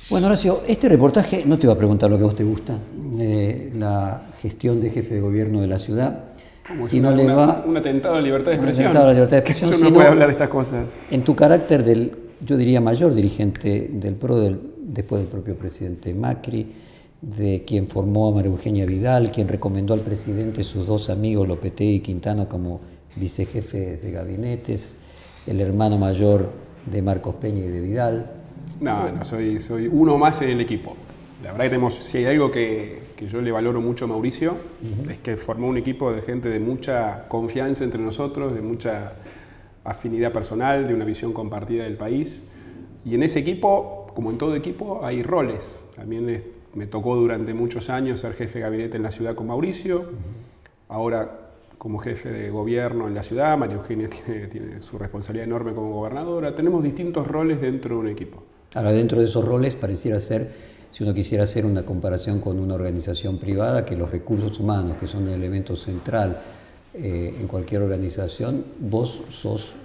Bueno, Horacio, este reportaje no te va a preguntar lo que a vos te gusta, la gestión de jefe de gobierno de la ciudad. Si no le va un atentado a la libertad de expresión. Un atentado a la libertad de expresión. Yo no puedo hablar de estas cosas. En tu carácter del, yo diría, mayor dirigente del PRO, después del propio presidente Macri, de quien formó a María Eugenia Vidal, quien recomendó al presidente sus dos amigos, Lopetegui y Quintana, como vicejefes de gabinetes, el hermano mayor de Marcos Peña y de Vidal. No, soy uno más en el equipo. La verdad que tenemos, si hay algo que yo le valoro mucho a Mauricio, es que formó un equipo de gente de mucha confianza entre nosotros, de mucha afinidad personal, de una visión compartida del país. Y en ese equipo, como en todo equipo, hay roles. También me tocó durante muchos años ser jefe de gabinete en la ciudad con Mauricio. Ahora, como jefe de gobierno en la ciudad, María Eugenia tiene su responsabilidad enorme como gobernadora. Tenemos distintos roles dentro de un equipo. Ahora, dentro de esos roles pareciera ser, si uno quisiera hacer una comparación con una organización privada, que los recursos humanos, que son un elemento central en cualquier organización, vos sos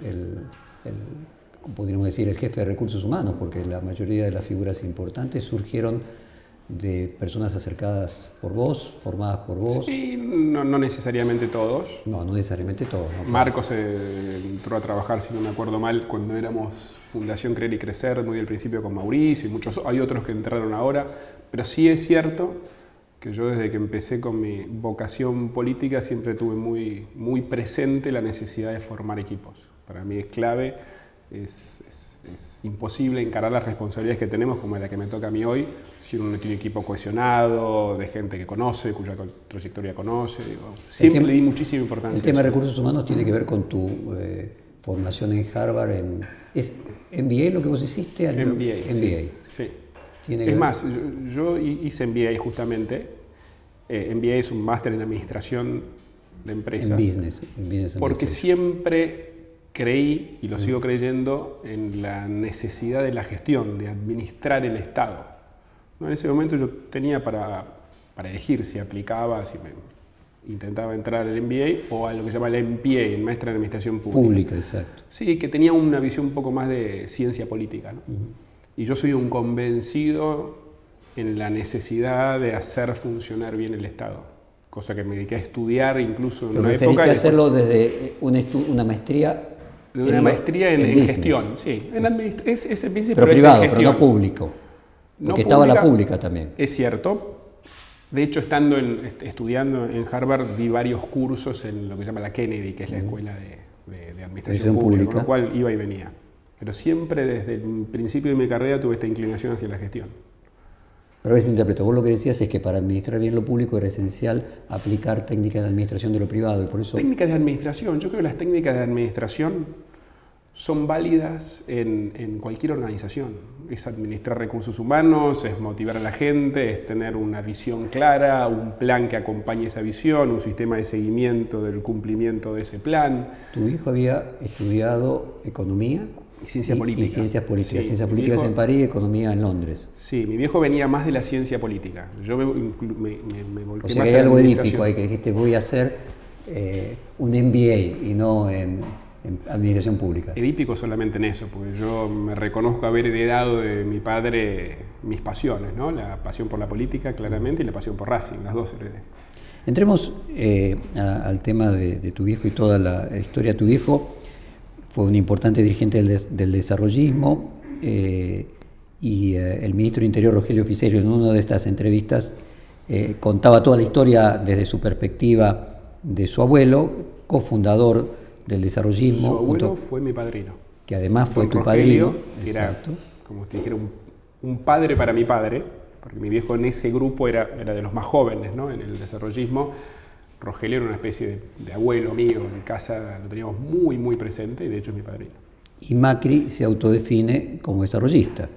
podríamos decir, el jefe de recursos humanos, porque la mayoría de las figuras importantes surgieron de personas acercadas por vos, formadas por vos. Sí, no necesariamente todos. No necesariamente todos. No, Marcos entró a trabajar, si no me acuerdo mal, cuando éramos Fundación Creer y Crecer, muy al principio con Mauricio, y hay otros que entraron ahora, pero sí es cierto que yo desde que empecé con mi vocación política siempre tuve muy presente la necesidad de formar equipos. Para mí es clave, es imposible encarar las responsabilidades que tenemos como la que me toca a mí hoy si uno no tiene equipo cohesionado, de gente que conoce, cuya trayectoria conoce. Siempre le di muchísima importancia. El tema de recursos humanos tiene que ver con tu formación en Harvard. ¿Es MBA lo que vos hiciste? MBA. Sí. Es más, yo hice MBA justamente. MBA es un máster en administración de empresas. En business porque siempre creí, y lo sigo creyendo, en la necesidad de la gestión, de administrar el Estado. ¿No? En ese momento yo tenía para elegir si aplicaba, si me intentaba entrar al MBA o a lo que se llama el MPA, el Maestro en Administración Pública. Exacto. Sí, que tenía una visión un poco más de ciencia política, ¿no? Y yo soy un convencido en la necesidad de hacer funcionar bien el Estado, cosa que me dediqué a estudiar incluso en una época. ¿Preferiste hacerlo desde una maestría? Una maestría en gestión, sí. Es business, pero privado, pero no público. Porque estaba la pública también. Es cierto. De hecho, estudiando en Harvard, di varios cursos en lo que se llama la Kennedy, que es la escuela de administración pública, con lo cual iba y venía. Pero siempre desde el principio de mi carrera tuve esta inclinación hacia la gestión. Pero a veces interpreto, vos lo que decías es que para administrar bien lo público era esencial aplicar técnicas de administración de lo privado y por eso... Técnicas de administración, yo creo que las técnicas de administración son válidas en cualquier organización. Es administrar recursos humanos, es motivar a la gente, es tener una visión clara, un plan que acompañe esa visión, un sistema de seguimiento del cumplimiento de ese plan. Tu hijo había estudiado economía y ciencia política. Y ciencias políticas. Sí, ciencias políticas en París y economía en Londres. Sí, mi viejo venía más de la ciencia política. Yo me volqué más que hay algo edípico ahí, que dijiste voy a hacer un MBA y no en administración pública. Edípico solamente en eso, porque yo me reconozco haber heredado de mi padre mis pasiones, ¿no? La pasión por la política, claramente, y la pasión por Racing, las dos heredé. Entremos al tema de tu viejo y toda la historia de tu viejo. Fue un importante dirigente del desarrollismo y el ministro de Interior, Rogelio Fiserio, en una de estas entrevistas contaba toda la historia desde su perspectiva de su abuelo, cofundador del desarrollismo. Su abuelo fue mi padrino. Que además fue tu Rogelio, padrino. Que era, como te dijera, un padre para mi padre, porque mi viejo en ese grupo era de los más jóvenes, ¿no? En el desarrollismo. Rogelio era una especie de abuelo mío, en casa lo teníamos muy presente y de hecho es mi padrino. Y Macri se autodefine como desarrollista.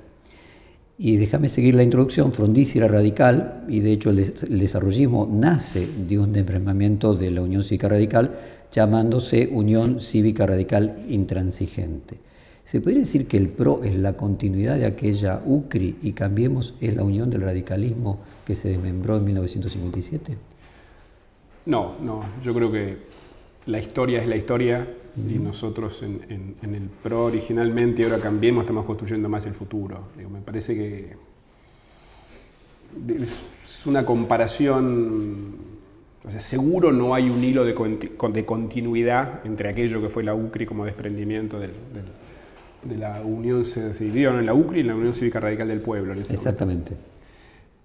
Y déjame seguir la introducción. Frondizi era radical y de hecho el desarrollismo nace de un desmembramiento de la Unión Cívica Radical llamándose Unión Cívica Radical Intransigente. ¿Se podría decir que el PRO es la continuidad de aquella UCRI y Cambiemos es la unión del radicalismo que se desmembró en 1957? No, yo creo que la historia es la historia y nosotros en el PRO originalmente, y ahora Cambiemos, estamos construyendo más el futuro. Digo, me parece que es una comparación, o sea, seguro no hay un hilo de continuidad entre aquello que fue la UCRI como desprendimiento de la Unión, se dividieron en la UCRI y en la Unión Cívica Radical del Pueblo. En ese Exactamente.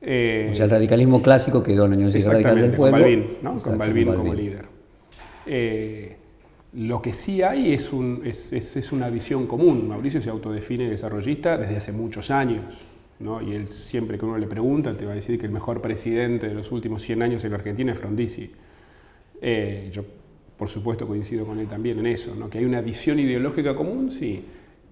O sea, el radicalismo clásico quedó en la Unión Cívica Radical del Pueblo. Con Balbín, ¿no? Con Balbín como líder. Lo que sí hay es una visión común. Mauricio se autodefine desarrollista desde hace muchos años, ¿no? Y él, siempre que uno le pregunta, te va a decir que el mejor presidente de los últimos 100 años en la Argentina es Frondizi. Yo, por supuesto, coincido con él también en eso, ¿no? Que hay una visión ideológica común, sí.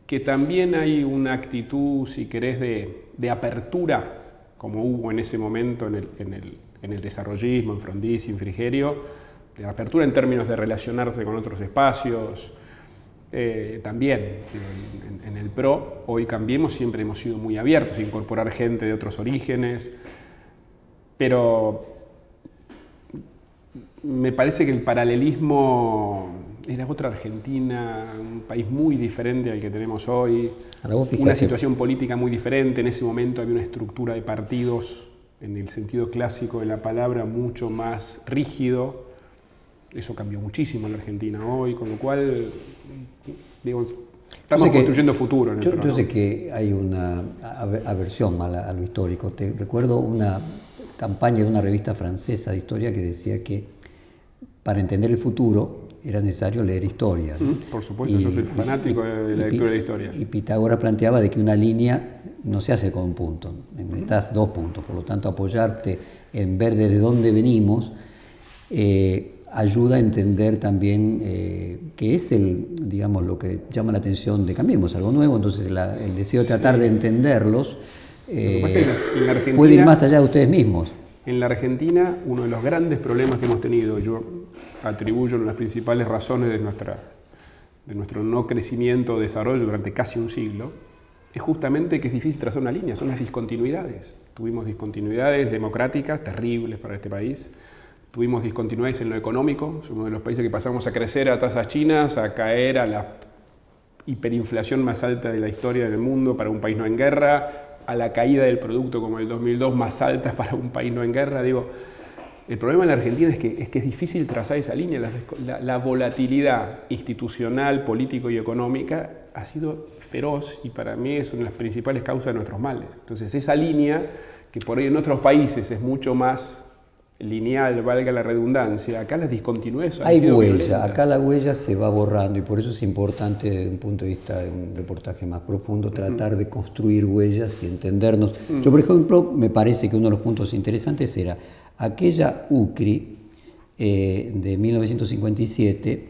Que también hay una actitud, si querés, de apertura, como hubo en ese momento en el desarrollismo, en Frondizi, en Frigerio, de apertura en términos de relacionarse con otros espacios. También en el PRO, hoy Cambiemos, siempre hemos sido muy abiertos a incorporar gente de otros orígenes, pero me parece que el paralelismo era otra Argentina, un país muy diferente al que tenemos hoy, una situación política muy diferente. En ese momento había una estructura de partidos, en el sentido clásico de la palabra, mucho más rígido. Eso cambió muchísimo en la Argentina hoy, con lo cual, digo, estamos construyendo futuro en el PRO. Yo sé que hay una aversión a lo histórico. Te recuerdo una campaña de una revista francesa de historia que decía que para entender el futuro era necesario leer historia, ¿no? Por supuesto, yo soy fanático de la lectura de la historia. Y Pitágoras planteaba de que una línea no se hace con un punto, necesitas 2 puntos, por lo tanto apoyarte en ver desde dónde venimos ayuda a entender también qué es digamos, lo que llama la atención de Cambiemos, algo nuevo. Entonces el deseo de tratar de entenderlos puede ir más allá de ustedes mismos. En la Argentina, uno de los grandes problemas que hemos tenido, yo atribuyo las principales razones de nuestro no crecimiento o desarrollo durante casi un siglo, es justamente que es difícil trazar una línea, son las discontinuidades. Tuvimos discontinuidades democráticas terribles para este país. Tuvimos discontinuidades en lo económico, somos uno de los países que pasamos a crecer a tasas chinas, a caer a la hiperinflación más alta de la historia del mundo para un país no en guerra, a la caída del producto como el 2002 más alta para un país no en guerra. Digo, el problema en la Argentina es que es difícil trazar esa línea. La volatilidad institucional, político y económica ha sido feroz y para mí es una de las principales causas de nuestros males. Entonces esa línea, que por ahí en otros países es mucho más lineal, valga la redundancia, acá las discontinuidades han sido huella, violentas. Acá la huella se va borrando y por eso es importante desde un punto de vista de un reportaje más profundo tratar de construir huellas y entendernos. Yo, por ejemplo, me parece que uno de los puntos interesantes era aquella UCRI de 1957,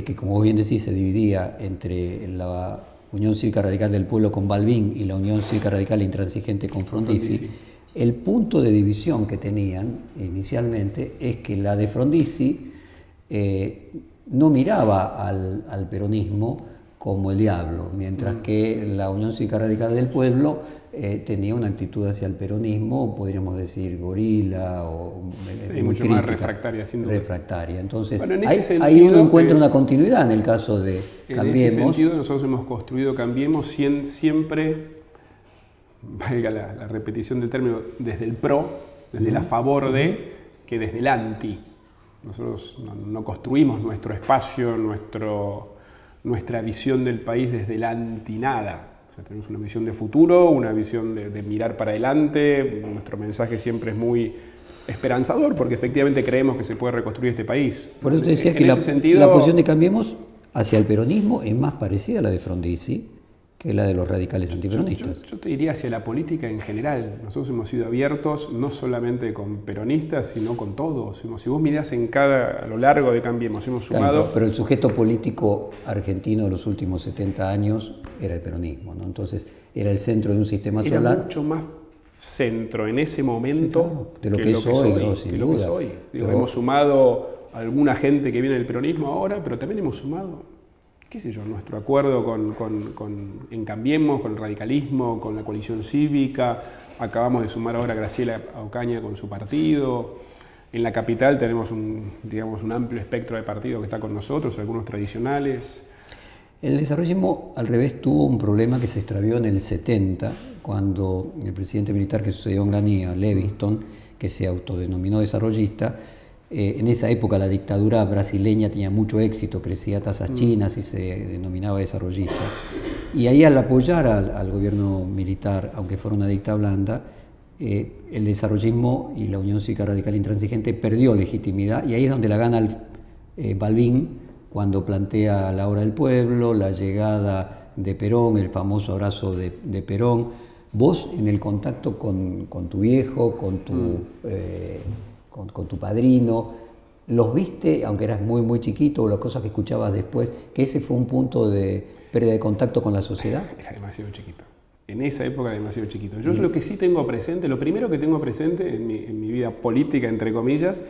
que como bien decís se dividía entre la Unión Cívica Radical del Pueblo con Balbín y la Unión Cívica Radical Intransigente con Frondizi. El punto de división que tenían inicialmente es que la de Frondizi no miraba al peronismo como el diablo, mientras que la Unión Cívica Radical del Pueblo tenía una actitud hacia el peronismo, podríamos decir gorila o muy mucho crítica, más refractaria, sin duda. Refractaria. Entonces, bueno, ahí uno encuentra una continuidad en el caso de Cambiemos. En ese sentido, nosotros hemos construido Cambiemos siempre, valga la repetición del término, desde el PRO, desde el a favor de, que desde el anti. Nosotros no construimos nuestro espacio, nuestra visión del país desde el anti-nada. O sea, tenemos una visión de futuro, una visión de mirar para adelante. Nuestro mensaje siempre es muy esperanzador porque efectivamente creemos que se puede reconstruir este país. Por eso te decía que la posición de Cambiemos hacia el peronismo es más parecida a la de Frondizi que la de los radicales antiperonistas. Yo te diría hacia la política en general. Nosotros hemos sido abiertos no solamente con peronistas, sino con todos. Si vos mirás a lo largo de Cambiemos, hemos sumado... Claro, pero el sujeto político argentino de los últimos 70 años era el peronismo, ¿no? Entonces era el centro de un sistema solar. Era mucho más centro en ese momento de lo que es hoy, sin duda. Digo, hemos sumado a alguna gente que viene del peronismo ahora, pero también hemos sumado, qué sé yo, nuestro acuerdo en Cambiemos, con el radicalismo, con la coalición cívica. Acabamos de sumar ahora a Graciela Ocaña con su partido. En la capital tenemos digamos, un amplio espectro de partidos que está con nosotros, algunos tradicionales. El desarrollismo, al revés, tuvo un problema que se extravió en el 70, cuando el presidente militar que sucedió en Onganía, Levingston, que se autodenominó desarrollista, en esa época la dictadura brasileña tenía mucho éxito, crecía tasas chinas y se denominaba desarrollista. Y ahí, al apoyar al gobierno militar, aunque fuera una dictadura blanda, el desarrollismo y la Unión Cívica Radical Intransigente perdió legitimidad, y ahí es donde la gana Balbín, cuando plantea la hora del pueblo, la llegada de Perón, el famoso abrazo de Perón. Vos, en el contacto con tu viejo, con tu padrino, ¿los viste, aunque eras muy, muy chiquito, o las cosas que escuchabas después, que ese fue un punto de pérdida de contacto con la sociedad? Era demasiado chiquito. En esa época era demasiado chiquito. Yo lo que sí tengo presente, lo primero que tengo presente en mi vida política, entre comillas,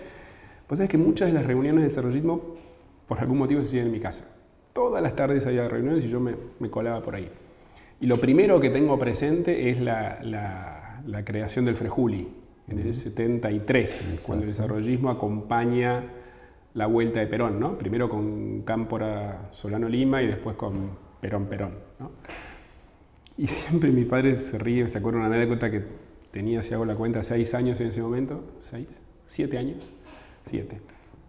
pues es que muchas de las reuniones de desarrollismo, por algún motivo, se hacían en mi casa. Todas las tardes había reuniones y yo me colaba por ahí. Y lo primero que tengo presente es la creación del Frejuli, en el 73, exacto, cuando el desarrollismo acompaña la vuelta de Perón, ¿no? Primero con Cámpora Solano Lima y después con Perón, ¿no? Y siempre mi padre se ríe, se acuerda una anécdota que tenía, si hago la cuenta, 6 años en ese momento, 7 años, 7.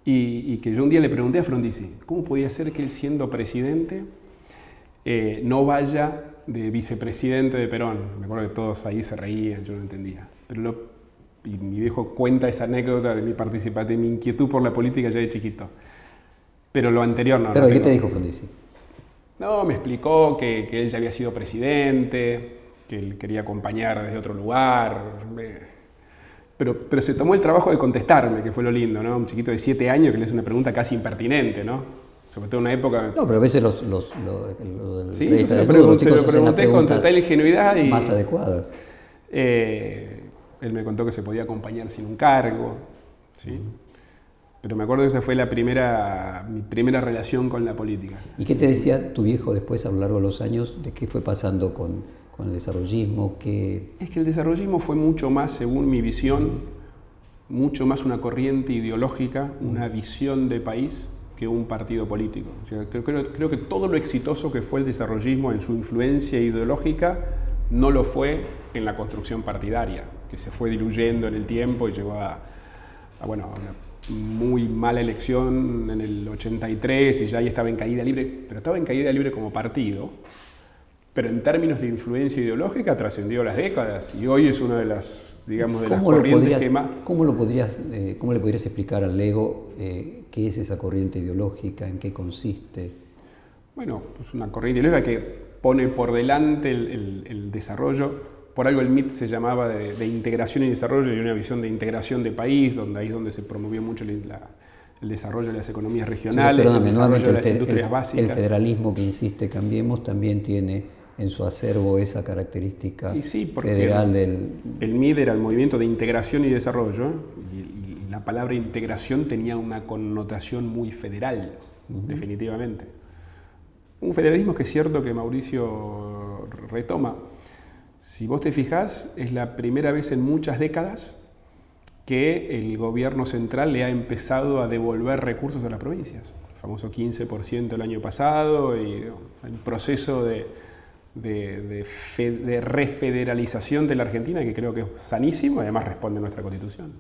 Y que yo un día le pregunté a Frondizi, ¿cómo podía ser que él, siendo presidente, no vaya de vicepresidente de Perón? Me acuerdo que todos ahí se reían, yo no entendía. Y mi viejo cuenta esa anécdota de mi inquietud por la política ya de chiquito. Pero lo anterior no. ¿Pero qué te dijo Frondizi? No, me explicó que él ya había sido presidente, que él quería acompañar desde otro lugar. Pero se tomó el trabajo de contestarme, que fue lo lindo, ¿no? Un chiquito de 7 años que le hace una pregunta casi impertinente, ¿no? Sobre todo en una época... No, pero a veces sí, yo se lo pregunté con total ingenuidad y... más adecuadas. Él me contó que se podía acompañar sin un cargo, ¿sí? Pero me acuerdo que esa fue mi primera relación con la política. ¿Y qué te decía tu viejo después, a lo largo de los años, de qué fue pasando con el desarrollismo? Es que el desarrollismo fue mucho más, según mi visión, mucho más una corriente ideológica, una visión de país, que un partido político. O sea, creo que todo lo exitoso que fue el desarrollismo en su influencia ideológica no lo fue en la construcción partidaria, que se fue diluyendo en el tiempo y llegó a una muy mala elección en el 83 y ya ahí estaba en caída libre, pero estaba en caída libre como partido, pero en términos de influencia ideológica trascendió las décadas y hoy es una de las, digamos, de las corrientes que más... ¿Cómo le podrías explicar al Lego qué es esa corriente ideológica, en qué consiste? Bueno, pues una corriente ideológica que pone por delante el desarrollo. Por algo el MIT se llamaba de integración y desarrollo, y una visión de integración de país, donde ahí es donde se promovió mucho el desarrollo de las economías regionales, sí, el desarrollo de las industrias básicas. El federalismo que insiste Cambiemos también tiene en su acervo esa característica federal del... El MIT era el movimiento de integración y desarrollo, y la palabra integración tenía una connotación muy federal, definitivamente. Un federalismo que es cierto que Mauricio retoma. Si vos te fijás, es la primera vez en muchas décadas que el gobierno central le ha empezado a devolver recursos a las provincias. El famoso 15% el año pasado y el proceso de refederalización de la Argentina, que creo que es sanísimo y además responde a nuestra Constitución.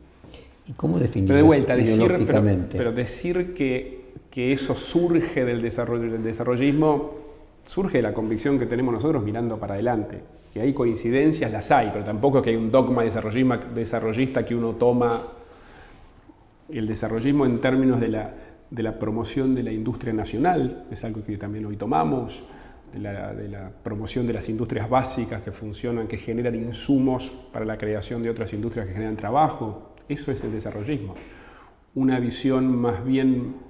¿Y cómo definimos pero de vuelta, ideológicamente? Pero decir que eso surge del desarrollismo, surge de la convicción que tenemos nosotros mirando para adelante. Que hay coincidencias, las hay, pero tampoco es que hay un dogma desarrollista que uno toma. El desarrollismo en términos de la promoción de la industria nacional, es algo que también hoy tomamos, de la promoción de las industrias básicas que funcionan, que generan insumos para la creación de otras industrias que generan trabajo. Eso es el desarrollismo. Una visión más bien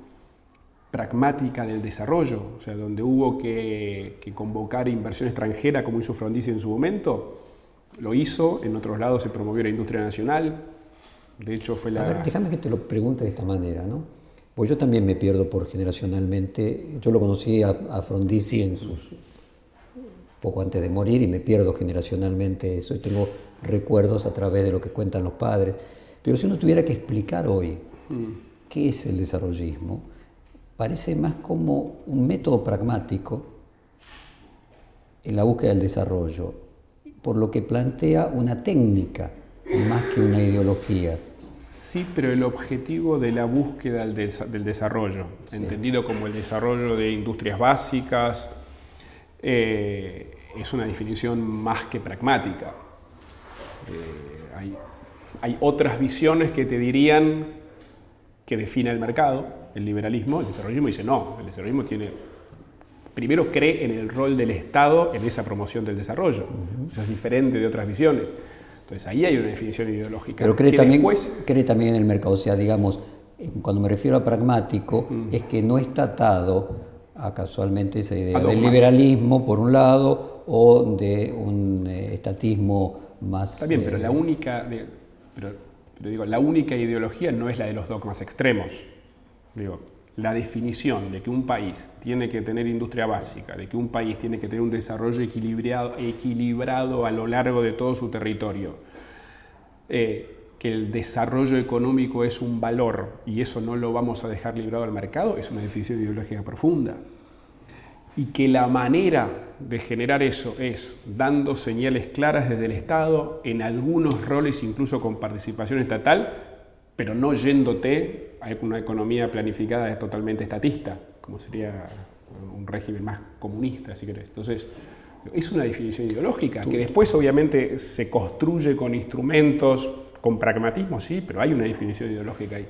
pragmática del desarrollo, o sea, donde hubo que convocar inversión extranjera, como hizo Frondizi en su momento, lo hizo. En otros lados se promovió la industria nacional. De hecho, fue la... A ver, déjame que te lo pregunte de esta manera, ¿no? Pues yo también me pierdo por generacionalmente. Yo lo conocí a Frondizi poco antes de morir y me pierdo generacionalmente eso. Y tengo recuerdos a través de lo que cuentan los padres. Pero si uno tuviera que explicar hoy qué es el desarrollismo, parece más como un método pragmático en la búsqueda del desarrollo, por lo que plantea una técnica más que una ideología. Sí, pero el objetivo de la búsqueda del desarrollo, entendido como el desarrollo de industrias básicas, es una definición más que pragmática. Hay otras visiones que te dirían que define el mercado, el liberalismo. El desarrollismo dice no, el desarrollismo primero cree en el rol del Estado en esa promoción del desarrollo. Eso es diferente de otras visiones. Entonces ahí hay una definición ideológica. Pero cree también en el mercado. O sea, digamos, cuando me refiero a pragmático, es que no está atado a casualmente esa idea del liberalismo por un lado o de un estatismo más... Está bien, pero la única ideología no es la de los dogmas extremos. Digo, la definición de que un país tiene que tener industria básica, de que un país tiene que tener un desarrollo equilibrado a lo largo de todo su territorio, que el desarrollo económico es un valor y eso no lo vamos a dejar librado al mercado, es una definición ideológica profunda. Y que la manera de generar eso es dando señales claras desde el Estado, en algunos roles incluso con participación estatal, pero no yéndote a una economía planificada es totalmente estatista, como sería un régimen más comunista, si querés. Entonces, es una definición ideológica, que después obviamente se construye con instrumentos, con pragmatismo, sí, pero hay una definición ideológica ahí.